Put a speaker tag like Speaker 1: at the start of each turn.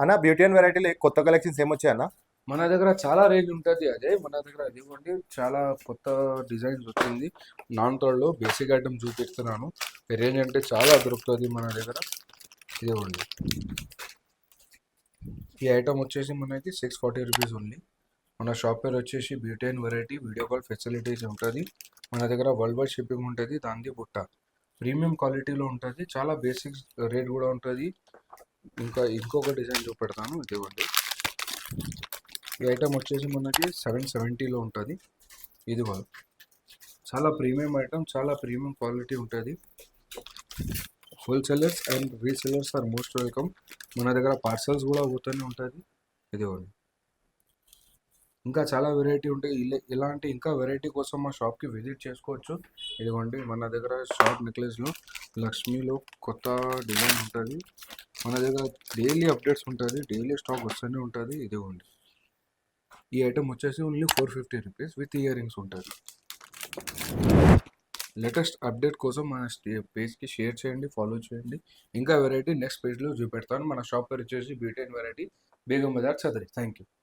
Speaker 1: అన్న beauty and వెరైటీలో కొత్త కలెక్షన్స్ ఏమొచ్చాయి అన్న?
Speaker 2: మన దగ్గర చాలా రేంజ్ ఉంటుంది. మన దగ్గర ఇదిగోండి, చాలా కొత్త డిజైన్స్ వచ్చింది. నాన్ తోడులో బేసిక్ ఐటమ్ చూపిస్తున్నాను. రేంజ్ అంటే చాలా దొరుకుతుంది మన దగ్గర. ఇదిగోండి, ఈ ఐటమ్ వచ్చేసి మనకి 640 రూపీస్ ఉంది. మన షాప్ పేరు వచ్చేసి beauty and variety. Video call facilities ఉంటుంది. మన దగ్గర వరల్డ్ వైడ్ షిప్పింగ్ ఉంటుంది. దాంది బుట్ట ప్రీమియం క్వాలిటీలో ఉంటుంది. చాలా బేసిక్ రేట్ కూడా ఉంటుంది. ఇంకొక డిజైన్ చూపెడతాను. ఇదిగోండి, ఈ ఐటమ్ వచ్చేసి మనకి 770లో ఉంటుంది. ఇది కూడా చాలా ప్రీమియం ఐటమ్, చాలా ప్రీమియం క్వాలిటీ ఉంటుంది. Wholesalers and resellers are most welcome. మన దగ్గర పార్సల్స్ కూడా పోతూనే ఉంటుంది. ఇదిగోండి, ఇంకా చాలా వెరైటీ ఉంటాయి. ఇలాంటి ఇంకా వెరైటీ కోసం మా షాప్కి విజిట్ చేసుకోవచ్చు. ఇదిగోండి, మన దగ్గర షార్ట్ నెక్లెస్లో లక్ష్మీలో కొత్త డిజైన్ ఉంటుంది. మన దగ్గర డైలీ అప్డేట్స్ ఉంటుంది. డైలీ స్టాక్ వస్తూనే ఉంటుంది. ఇదిగోండి, ఈ ఐటమ్ వచ్చేసి only 450 rupees with ear rings ఉంటుంది. లేటెస్ట్ అప్డేట్ కోసం మన పేజ్కి షేర్ చేయండి, ఫాలో చేయండి. ఇంకా వెరైటీ నెక్స్ట్ పేజ్లో చూపెడతాను. మన షాప్ పేరు వచ్చేసి beauty and variety, Begum Bazar, చదరి. Thank you.